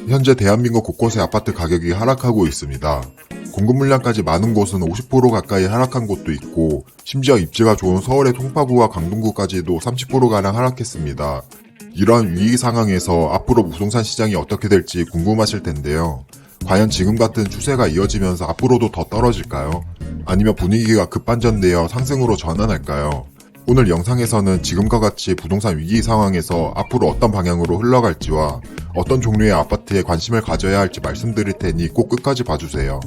현재 대한민국 곳곳의 아파트 가격이 하락하고 있습니다. 공급 물량까지 많은 곳은 50% 가까이 하락한 곳도 있고 심지어 입지가 좋은 서울의 송파구와 강동구까지도 30%가량 하락했습니다. 이러한 위기 상황에서 앞으로 부동산 시장이 어떻게 될지 궁금하실 텐데요. 과연 지금 같은 추세가 이어지면서 앞으로도 더 떨어질까요? 아니면 분위기가 급반전되어 상승으로 전환할까요? 오늘 영상에서는 지금과 같이 부동산 위기 상황에서 앞으로 어떤 방향으로 흘러갈지와 어떤 종류의 아파트에 관심을 가져야 할지 말씀드릴 테니 꼭 끝까지 봐주세요.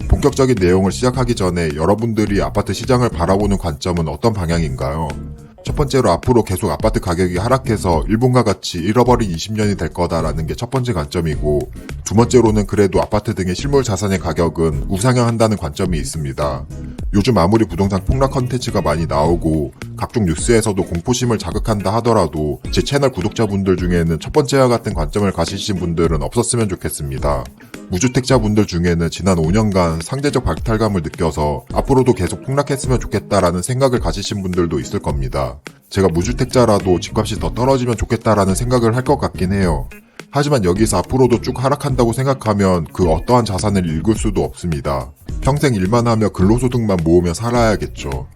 본격적인 내용을 시작하기 전에 여러분들이 아파트 시장을 바라보는 관점은 어떤 방향인가요? 첫 번째로 앞으로 계속 아파트 가격이 하락해서 일본과 같이 잃어버린 20년이 될 거다라는 게 첫 번째 관점이고, 두 번째로는 그래도 아파트 등의 실물 자산의 가격은 우상향한다는 관점이 있습니다. 요즘 아무리 부동산 폭락 컨텐츠가 많이 나오고 각종 뉴스에서도 공포심을 자극한다 하더라도 제 채널 구독자분들 중에는 첫 번째와 같은 관점을 가지신 분들은 없었으면 좋겠습니다. 무주택자분들 중에는 지난 5년간 상대적 박탈감을 느껴서 앞으로도 계속 폭락했으면 좋겠다라는 생각을 가지신 분들도 있을 겁니다. 제가 무주택자라도 집값이 더 떨어지면 좋겠다라는 생각을 할 것 같긴 해요. 하지만 여기서 앞으로도 쭉 하락한다고 생각하면 그 어떠한 자산을 읽을 수도 없습니다. 평생 일만 하며 근로소득만 모으며 살아야겠죠.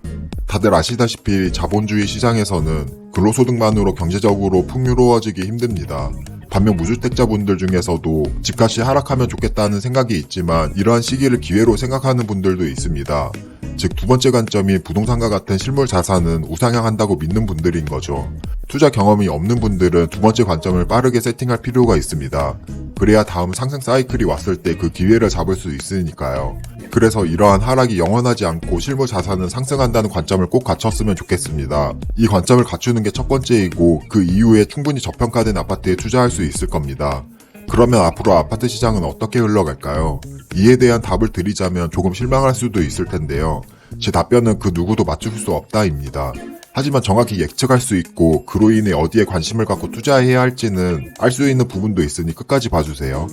다들 아시다시피 자본주의 시장에서는 근로소득만으로 경제적으로 풍요로워지기 힘듭니다. 반면 무주택자분들 중에서도 집값이 하락하면 좋겠다는 생각이 있지만 이러한 시기를 기회로 생각하는 분들도 있습니다. 즉, 두 번째 관점이 부동산과 같은 실물 자산은 우상향한다고 믿는 분들인 거죠. 투자 경험이 없는 분들은 두 번째 관점을 빠르게 세팅할 필요가 있습니다. 그래야 다음 상승 사이클이 왔을 때 그 기회를 잡을 수 있으니까요. 그래서 이러한 하락이 영원하지 않고 실물 자산은 상승한다는 관점을 꼭 갖췄으면 좋겠습니다. 이 관점을 갖추는 게 첫 번째이고 그 이후에 충분히 저평가된 아파트에 투자할 수 있을 겁니다. 그러면 앞으로 아파트 시장은 어떻게 흘러갈까요? 이에 대한 답을 드리자면 조금 실망할 수도 있을 텐데요. 제 답변은 그 누구도 맞출 수 없다입니다. 하지만 정확히 예측할 수 있고 그로 인해 어디에 관심을 갖고 투자해야 할지는 알 수 있는 부분도 있으니 끝까지 봐주세요.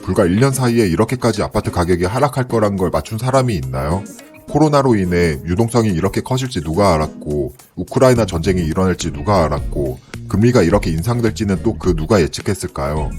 불과 1년 사이에 이렇게까지 아파트 가격이 하락할 거란 걸 맞춘 사람이 있나요? 코로나로 인해 유동성이 이렇게 커질지 누가 알았고, 우크라이나 전쟁이 일어날지 누가 알았고, 금리가 이렇게 인상될지는 또 그 누가 예측했을까요?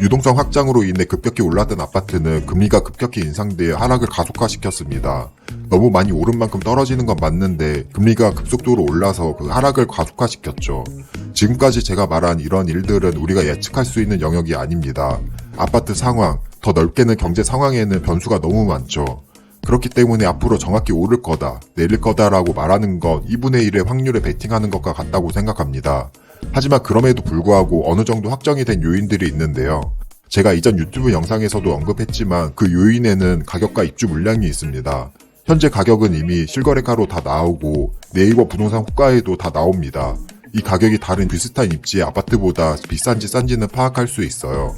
유동성 확장으로 인해 급격히 올랐던 아파트는 금리가 급격히 인상되어 하락을 가속화시켰습니다. 너무 많이 오른 만큼 떨어지는 건 맞는데 금리가 급속도로 올라서 그 하락을 가속화시켰죠. 지금까지 제가 말한 이런 일들은 우리가 예측할 수 있는 영역이 아닙니다. 아파트 상황, 더 넓게는 경제 상황에는 변수가 너무 많죠. 그렇기 때문에 앞으로 정확히 오를 거다, 내릴 거다라고 말하는 건 2분의 1의 확률에 베팅하는 것과 같다고 생각합니다. 하지만 그럼에도 불구하고 어느 정도 확정이 된 요인들이 있는데요. 제가 이전 유튜브 영상에서도 언급했지만 그 요인에는 가격과 입주 물량이 있습니다. 현재 가격은 이미 실거래가로 다 나오고 네이버 부동산 호가에도 다 나옵니다. 이 가격이 다른 비슷한 입지의 아파트보다 비싼지 싼지는 파악할 수 있어요.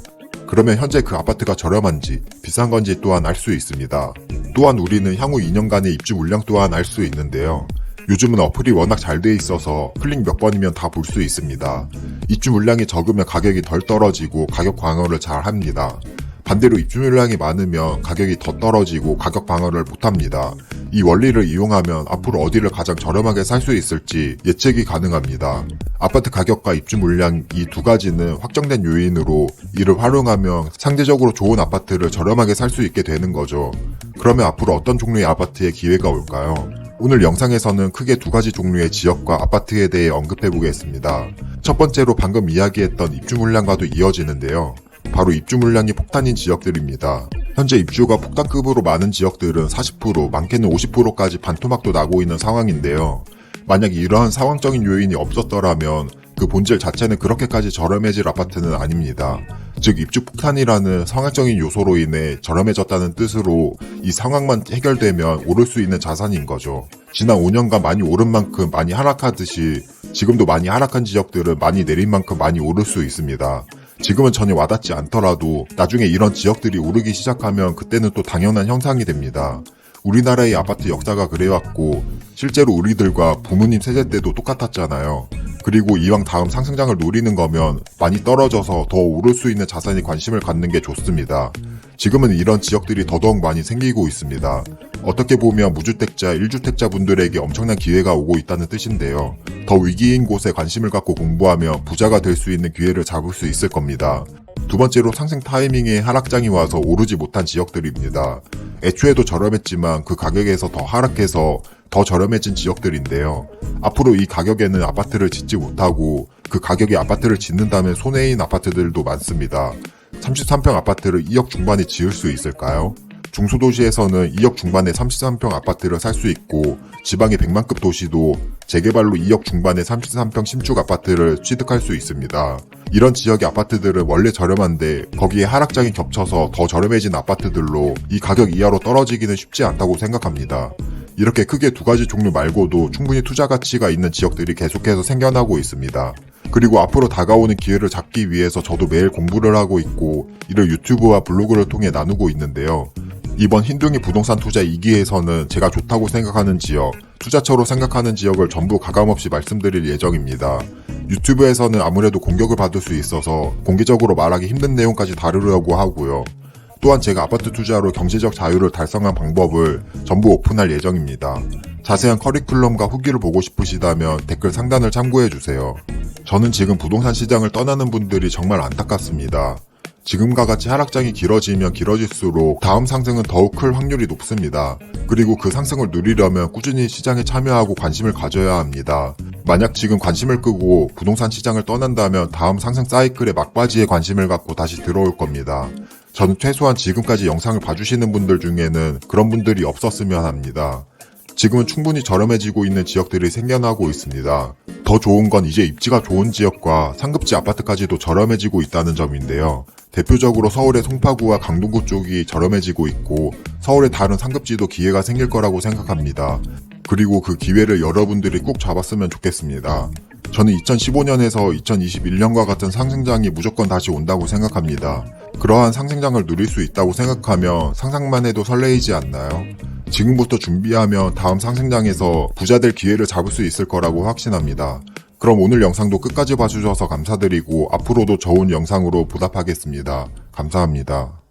그러면 현재 그 아파트가 저렴한지 비싼 건지 또한 알 수 있습니다. 또한 우리는 향후 2년간의 입주 물량 또한 알 수 있는데요. 요즘은 어플이 워낙 잘 돼 있어서 클릭 몇 번이면 다 볼 수 있습니다. 입주 물량이 적으면 가격이 덜 떨어지고 가격 방어를 잘 합니다. 반대로 입주 물량이 많으면 가격이 더 떨어지고 가격 방어를 못합니다. 이 원리를 이용하면 앞으로 어디를 가장 저렴하게 살 수 있을지 예측이 가능합니다. 아파트 가격과 입주 물량 이 두 가지는 확정된 요인으로 이를 활용하면 상대적으로 좋은 아파트를 저렴하게 살 수 있게 되는 거죠. 그러면 앞으로 어떤 종류의 아파트에 기회가 올까요? 오늘 영상에서는 크게 두 가지 종류의 지역과 아파트에 대해 언급해 보겠습니다. 첫 번째로 방금 이야기했던 입주 물량과도 이어지는데요. 바로 입주 물량이 폭탄인 지역들입니다. 현재 입주가 폭탄급으로 많은 지역들은 40%, 많게는 50%까지 반토막도 나고 있는 상황인데요. 만약 이러한 상황적인 요인이 없었더라면 그 본질 자체는 그렇게까지 저렴해질 아파트는 아닙니다. 즉, 입주 폭탄이라는 상황적인 요소로 인해 저렴해졌다는 뜻으로 이 상황만 해결되면 오를 수 있는 자산인 거죠. 지난 5년간 많이 오른 만큼 많이 하락하듯이 지금도 많이 하락한 지역들은 많이 내린 만큼 많이 오를 수 있습니다. 지금은 전혀 와닿지 않더라도 나중에 이런 지역들이 오르기 시작하면 그때는 또 당연한 현상이 됩니다. 우리나라의 아파트 역사가 그래왔고 실제로 우리들과 부모님 세대 때도 똑같았잖아요. 그리고 이왕 다음 상승장을 노리는 거면 많이 떨어져서 더 오를 수 있는 자산에 관심을 갖는 게 좋습니다. 지금은 이런 지역들이 더더욱 많이 생기고 있습니다. 어떻게 보면 무주택자, 1주택자 분들에게 엄청난 기회가 오고 있다는 뜻인데요. 더 위기인 곳에 관심을 갖고 공부하며 부자가 될 수 있는 기회를 잡을 수 있을 겁니다. 두 번째로 상승 타이밍에 하락장이 와서 오르지 못한 지역들입니다. 애초에도 저렴했지만 그 가격에서 더 하락해서 더 저렴해진 지역들인데요. 앞으로 이 가격에는 아파트를 짓지 못하고 그 가격에 아파트를 짓는다면 손해인 아파트들도 많습니다. 33평 아파트를 2억 중반에 지을 수 있을까요? 중소도시에서는 2억 중반에 33평 아파트를 살 수 있고 지방의 100만급 도시도 재개발로 2억 중반에 33평 신축 아파트를 취득할 수 있습니다. 이런 지역의 아파트들은 원래 저렴한데 거기에 하락장이 겹쳐서 더 저렴해진 아파트들로 이 가격 이하로 떨어지기는 쉽지 않다고 생각합니다. 이렇게 크게 두 가지 종류 말고도 충분히 투자 가치가 있는 지역들이 계속해서 생겨나고 있습니다. 그리고 앞으로 다가오는 기회를 잡기 위해서 저도 매일 공부를 하고 있고 이를 유튜브와 블로그를 통해 나누고 있는데요. 이번 흰둥이 부동산 투자 2기에서는 제가 좋다고 생각하는 지역, 투자처로 생각하는 지역을 전부 가감없이 말씀드릴 예정입니다. 유튜브에서는 아무래도 공격을 받을 수 있어서 공개적으로 말하기 힘든 내용까지 다루려고 하고요. 또한 제가 아파트 투자로 경제적 자유를 달성한 방법을 전부 오픈할 예정입니다. 자세한 커리큘럼과 후기를 보고 싶으시다면 댓글 상단을 참고해주세요. 저는 지금 부동산 시장을 떠나는 분들이 정말 안타깝습니다. 지금과 같이 하락장이 길어지면 길어질수록 다음 상승은 더욱 클 확률이 높습니다. 그리고 그 상승을 누리려면 꾸준히 시장에 참여하고 관심을 가져야 합니다. 만약 지금 관심을 끄고 부동산 시장을 떠난다면 다음 상승 사이클의 막바지에 관심을 갖고 다시 들어올 겁니다. 저는 최소한 지금까지 영상을 봐주시는 분들 중에는 그런 분들이 없었으면 합니다. 지금은 충분히 저렴해지고 있는 지역들이 생겨나고 있습니다. 더 좋은 건 이제 입지가 좋은 지역과 상급지 아파트까지도 저렴해지고 있다는 점인데요. 대표적으로 서울의 송파구와 강동구 쪽이 저렴해지고 있고 서울의 다른 상급지도 기회가 생길 거라고 생각합니다. 그리고 그 기회를 여러분들이 꼭 잡았으면 좋겠습니다. 저는 2015년에서 2021년과 같은 상승장이 무조건 다시 온다고 생각합니다. 그러한 상승장을 누릴 수 있다고 생각하며 상상만 해도 설레이지 않나요? 지금부터 준비하면 다음 상승장에서 부자 될 기회를 잡을 수 있을 거라고 확신합니다. 그럼 오늘 영상도 끝까지 봐주셔서 감사드리고 앞으로도 좋은 영상으로 보답하겠습니다. 감사합니다.